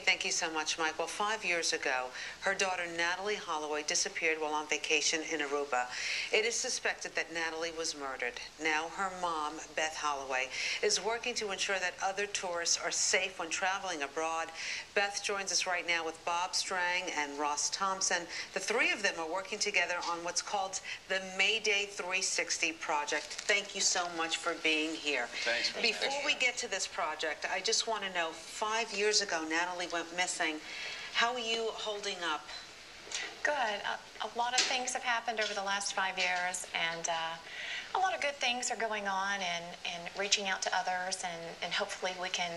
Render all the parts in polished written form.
Thank you so much, Mike. Well, 5 years ago, her daughter Natalie Holloway disappeared while on vacation in Aruba. It is suspected that Natalie was murdered. Now her mom, Beth Holloway, is working to ensure that other tourists are safe when traveling abroad. Beth joins us right now with Bob Strang and Ross Thompson. The three of them are working together on what's called the Mayday360 project. Thank you so much for being here. Thanks. Before we get to this project, I just want to know, 5 years ago, Natalie went missing. How are you holding up? Good. A lot of things have happened over the last 5 years, and a lot of good things are going on, and reaching out to others, and hopefully we can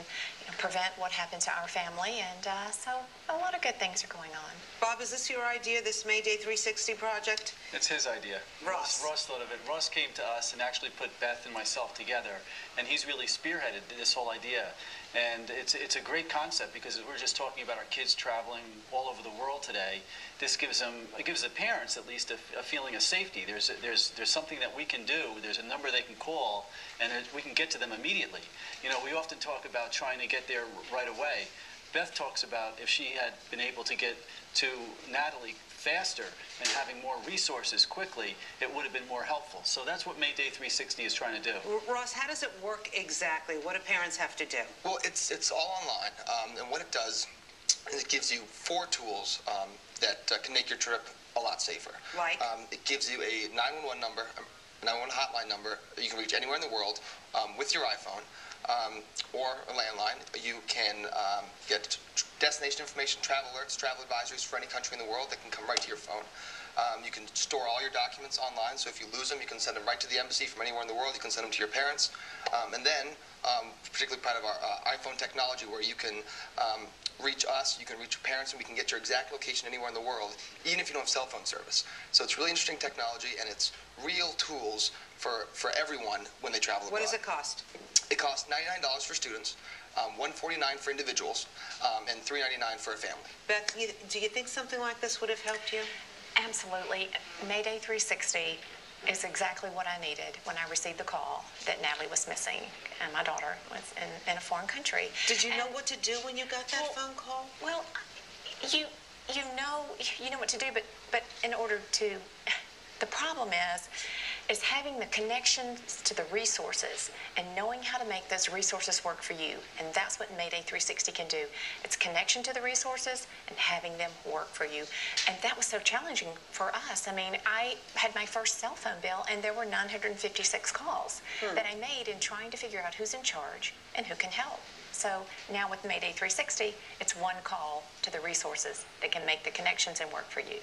prevent what happened to our family, and so a lot of good things are going on. Bob, is this your idea, this Mayday360 project? It's his idea. Ross thought of it. Ross came to us and actually put Beth and myself together, and he's really spearheaded this whole idea. And it's a great concept, because we're just talking about our kids traveling all over the world today. This gives the parents at least a feeling of safety. There's something that we can do. There's a number they can call, and we can get to them immediately. You know, we often talk about trying to get there right away. Beth talks about if she had been able to get to Natalie faster and having more resources quickly, it would have been more helpful. So that's what Mayday360 is trying to do. Ross, how does it work exactly? What do parents have to do? Well, it's all online, and what it does is it gives you 4 tools that can make your trip a lot safer. Like? It gives you a 911 number, a 911 hotline number you can reach anywhere in the world with your iPhone. Or a landline. You can get destination information, travel alerts, travel advisories for any country in the world that can come right to your phone. You can store all your documents online, so if you lose them, you can send them right to the embassy from anywhere in the world. You can send them to your parents. And then, particularly part of our iPhone technology, where you can reach us, you can reach your parents, and we can get your exact location anywhere in the world, even if you don't have cell phone service. So it's really interesting technology, and it's real tools for everyone when they travel abroad. What does it cost? It costs $99 for students, $149 for individuals, and $399 for a family. Beth, do you think something like this would have helped you? Absolutely. Mayday360 is exactly what I needed when I received the call that Natalie was missing, and my daughter was in a foreign country. Did you know what to do when you got that phone call? Well, you know what to do, but in order to, the problem is having the connections to the resources and knowing how to make those resources work for you. And that's what Mayday360 can do. It's connection to the resources and having them work for you. And that was so challenging for us. I mean, I had my first cell phone bill, and there were 956 calls that I made in trying to figure out who's in charge and who can help. So now with Mayday360, it's one call to the resources that can make the connections and work for you.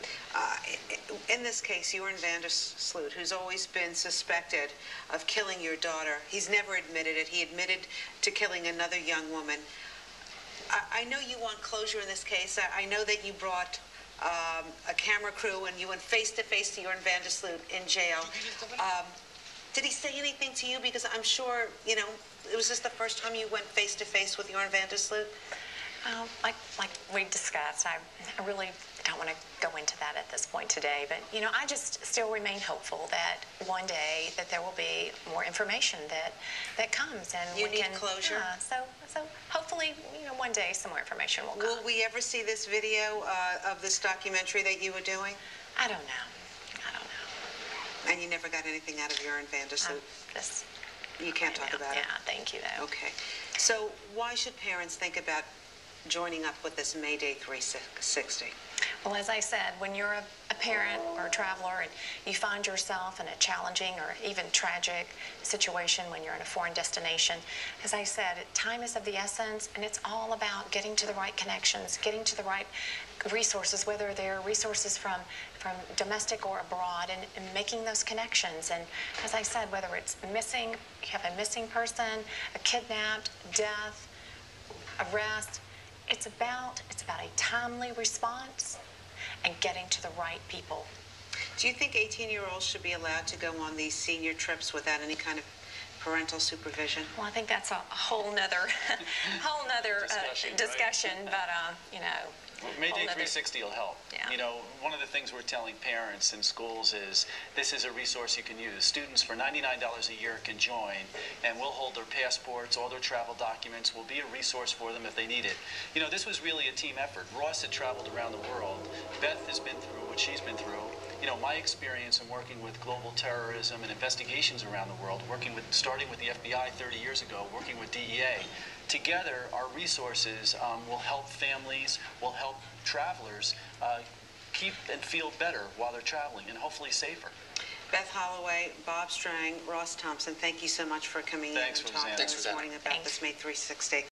In this case, Joran van der Sloot, who's always been suspected of killing your daughter, he's never admitted it. He admitted to killing another young woman. I know you want closure in this case. I know that you brought a camera crew and you went face-to-face to Joran van der Sloot in jail. Did he say anything to you? Because I'm sure, you know, was this the first time you went face-to-face with Joran van der Sloot? Like we discussed, I really don't want to go into that at this point today, but, you know, I just still remain hopeful that one day that there will be more information that comes, and you need closure. So hopefully, you know, one day some more information will come. Will we ever see this video of this documentary that you were doing? I don't know. And you never got anything out of Joran van der Sloot? You can't talk about it? Yeah, thank you, though. Okay. So why should parents think about joining up with this Mayday360? Well, as I said, when you're a parent or a traveler and you find yourself in a challenging or even tragic situation when you're in a foreign destination, as I said, time is of the essence, and it's all about getting to the right connections, getting to the right resources, whether they're resources from domestic or abroad, and making those connections. And as I said, whether it's missing, you have a missing person, a kidnapped, death, arrest, it's about a timely response and getting to the right people. Do you think 18-year-olds should be allowed to go on these senior trips without any kind of parental supervision? Well, I think that's a whole nother, discussion, Right? but you know. Mayday360 will help. Yeah. You know, one of the things we're telling parents in schools is this is a resource you can use. Students for $99 a year can join, and we'll hold their passports, all their travel documents. We'll be a resource for them if they need it. You know, this was really a team effort. Ross had traveled around the world. Beth has been through what she's been through. You know, my experience in working with global terrorism and investigations around the world, starting with the FBI 30 years ago, working with DEA. Together, our resources will help families, will help travelers keep and feel better while they're traveling, and hopefully safer. Beth Holloway, Bob Strang, Ross Thompson, thank you so much for coming in and talking this morning about this Mayday360.